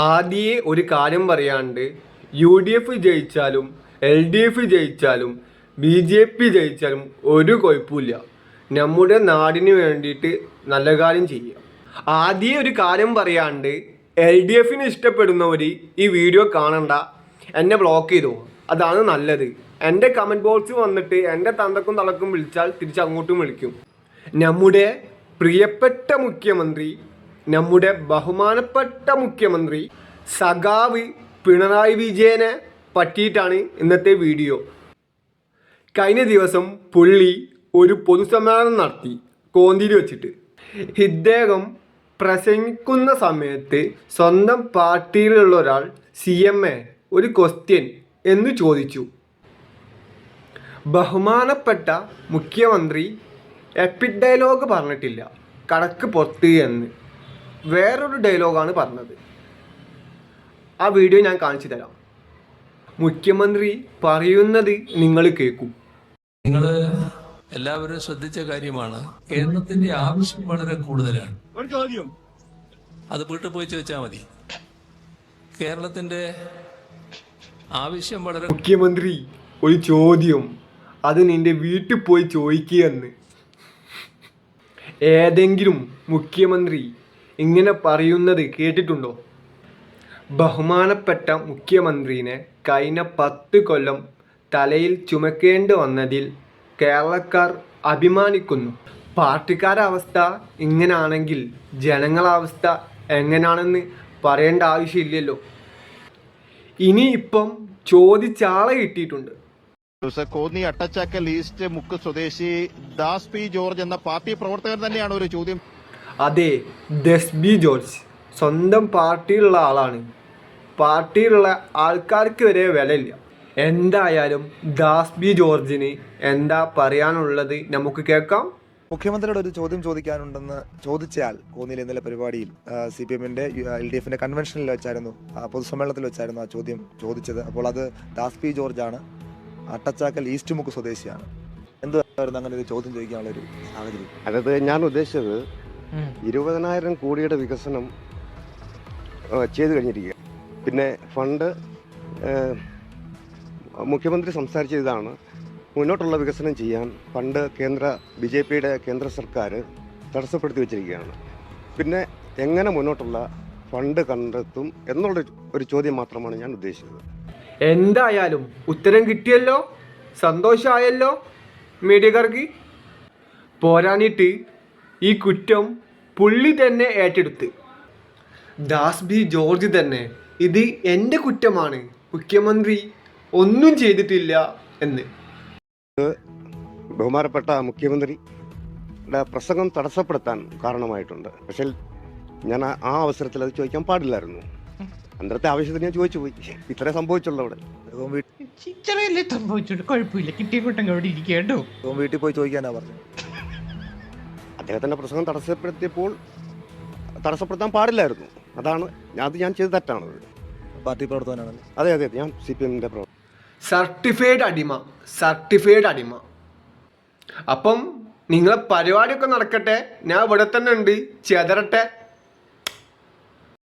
ആദ്യമേ ഒരു കാര്യം പറയാണ്ട് UDF ജയിച്ചാലും LDF ജയിച്ചാലും BJP ജയിച്ചാലും ഒരു കുഴപ്പമില്ല. നമ്മുടെ നാടിന് വേണ്ടിയിട്ട് നല്ല കാര്യം ചെയ്യുക. ആദ്യമേ ഒരു കാര്യം പറയാണ്ട് LDFന് ഇഷ്ടപ്പെടുന്നവർ ഈ വീഡിയോ കാണണ്ട, എന്നെ ബ്ലോക്ക് ചെയ്തു. അതാണ് നല്ലത്. എൻ്റെ കമൻറ്റ് ബോക്സ് വന്നിട്ട് എൻ്റെ തന്തക്കും തളക്കും വിളിച്ചാൽ തിരിച്ചങ്ങോട്ടും വിളിക്കും. നമ്മുടെ പ്രിയപ്പെട്ട മുഖ്യമന്ത്രി, നമ്മുടെ ബഹുമാനപ്പെട്ട മുഖ്യമന്ത്രി സഖാവ് പിണറായി വിജയനെ പറ്റിയിട്ടാണ് ഇന്നത്തെ വീഡിയോ. കഴിഞ്ഞ ദിവസം പുള്ളി ഒരു പൊതുസമ്മേളനം നടത്തി കോന്തിയിൽ വെച്ചിട്ട്. ഇദ്ദേഹം പ്രസംഗിക്കുന്ന സമയത്ത് സ്വന്തം പാർട്ടിയിലുള്ള ഒരാൾ CMA ഒരു ക്വസ്റ്റ്യൻ എന്ന് ചോദിച്ചു. ബഹുമാനപ്പെട്ട മുഖ്യമന്ത്രി എപ്പിക് ഡയലോഗ് പറഞ്ഞിട്ടില്ല, കടക്ക് പുറത്ത് എന്ന് വേറൊരു ഡയലോഗാണ് പറഞ്ഞത്. ആ വീഡിയോ ഞാൻ കാണിച്ചു തരാം. മുഖ്യമന്ത്രി പറയുന്നത് നിങ്ങൾ കേൾക്കൂ. നിങ്ങൾ എല്ലാവരും ശ്രദ്ധിച്ച കാര്യമാണ്, കേരളത്തിന്റെ ആവശ്യം വളരെ കൂടുതലാണ്. ഒരു ചോദ്യം അത് വീട്ടിൽ പോയി ചോദിച്ചാൽ മതി. കേരളത്തിന്റെ ആവശ്യം വളരെ. മുഖ്യമന്ത്രി ഒരു ചോദ്യം, അത് നിന്റെ വീട്ടിൽ പോയി ചോദിക്കുകയെന്ന്. ഏതെങ്കിലും മുഖ്യമന്ത്രി ഇങ്ങനെ പറയുന്നത് കേട്ടിട്ടുണ്ടോ? ബഹുമാനപ്പെട്ട മുഖ്യമന്ത്രിനെ കഴിഞ്ഞ 10 കൊല്ലം തലയിൽ ചുമക്കേണ്ടി വന്നതിൽ കേരളക്കാർ അഭിമാനിക്കുന്നു. പാർട്ടിക്കാരുടെ അവസ്ഥ ഇങ്ങനാണെങ്കിൽ ജനങ്ങളുടെ അവസ്ഥ എങ്ങനെയാണെന്ന് പറയേണ്ട ആവശ്യമില്ലല്ലോ. ഇനിയിപ്പം ചോദിച്ചാളെ കിട്ടിയിട്ടുണ്ട്. കോന്നി അട്ടച്ചാക്കൽ ഈസ്റ്റ് മുക്ക് സ്വദേശി ദാസ് പി ജോർജ് എന്ന പാർട്ടി പ്രവർത്തകൻ തന്നെയാണ് ഒരു ചോദ്യം. അതെ, ദാസ് പി ജോർജ് സ്വന്തം പാർട്ടിയിലുള്ള ആളാണ്. പാർട്ടിയിലുള്ള ആൾക്കാർക്ക് വരെ വിലയില്ല. എന്തായാലും ദാസ് പി ജോർജിന് എന്താ പറയാനുള്ളത് നമുക്ക് കേൾക്കാം. മുഖ്യമന്ത്രിയുടെ ഒരു ചോദ്യം ചോദിക്കാനുണ്ടെന്ന് ചോദിച്ചയാൾ കോന്നിയിൽ ഇന്നലെ പരിപാടിയിൽ CPMന്റെ LDFന്റെ കൺവെൻഷനിൽ വെച്ചായിരുന്നു, പൊതുസമ്മേളനത്തിൽ വെച്ചായിരുന്നു ആ ചോദ്യം ചോദിച്ചത്. അപ്പോൾ അത് ദാസ് പി ജോർജ് ആണ്, അട്ടച്ചാക്കൽ ഈസ്റ്റ് മുക്ക് സ്വദേശിയാണ്. എന്തായിരുന്നു അങ്ങനെ ഒരു ചോദ്യം ചോദിക്കാനുള്ള ഒരു സാഹചര്യം? അതായത് ഞാൻ ഉദ്ദേശിച്ചത് 20,000 കോടിയുടെ വികസനം ചെയ്തു കഴിഞ്ഞിരിക്കുക. പിന്നെ ഫണ്ട് മുഖ്യമന്ത്രി സംസാരിച്ച ഇതാണ്, മുന്നോട്ടുള്ള വികസനം ചെയ്യാൻ ഫണ്ട് BJPയുടെ കേന്ദ്ര സർക്കാർ തടസ്സപ്പെടുത്തി വെച്ചിരിക്കുകയാണ്. പിന്നെ എങ്ങനെ മുന്നോട്ടുള്ള ഫണ്ട് കണ്ടെത്തും എന്നുള്ള ഒരു ചോദ്യം മാത്രമാണ് ഞാൻ ഉദ്ദേശിച്ചത്. എന്തായാലും ഉത്തരം കിട്ടിയല്ലോ, സന്തോഷമായല്ലോ മീഡിയക്കാർക്ക്. പോരാനിട്ട് ഈ കുറ്റം പുള്ളി തന്നെ ഏറ്റെടുത്ത്. ദാസ് പി ജോർജ് തന്നെ ഇത് എൻ്റെ കുറ്റമാണ്, മുഖ്യമന്ത്രി ഒന്നും ചെയ്തിട്ടില്ല എന്ന്. ബഹുമാനപ്പെട്ട മുഖ്യമന്ത്രിയുടെ പ്രസംഗം തടസ്സപ്പെടുത്താൻ കാരണമായിട്ടുണ്ട്. പക്ഷേ ഞാൻ ആ അവസരത്തിൽ അത് ചോദിക്കാൻ പാടില്ലായിരുന്നു. അന്നത്തെ ആവശ്യത്തിന് ഞാൻ ചോദിച്ചു പോയി. ഇത്രേ സംഭവിച്ചുള്ളൂ. അവിടെ ഇത്രയല്ലേ സംഭവിച്ചോളൂ, കുഴപ്പമില്ല, കിട്ടിയ കൂട്ടം അവിടെ ഇരിക്കേട്ടോ. വീട്ടിൽ പോയി ചോദിക്കാനാ പറഞ്ഞു. അദ്ദേഹത്തിന്റെ പ്രസംഗം തടസ്സപ്പെടുത്താൻ പാടില്ലായിരുന്നു. അതാണ് ഞാൻ ചെയ്ത് തെറ്റാണ്. പാർട്ടി പ്രവർത്തകനാണ്. അതെ, ഞാൻ CPMന്റെ പ്രവർത്തകൻ. സർട്ടിഫൈഡ് അടിമ. അപ്പം നിങ്ങളെ പരിപാടിയൊക്കെ നടക്കട്ടെ, ഞാൻ ഇവിടെ തന്നെ ഉണ്ട്, ചെതറട്ടെ.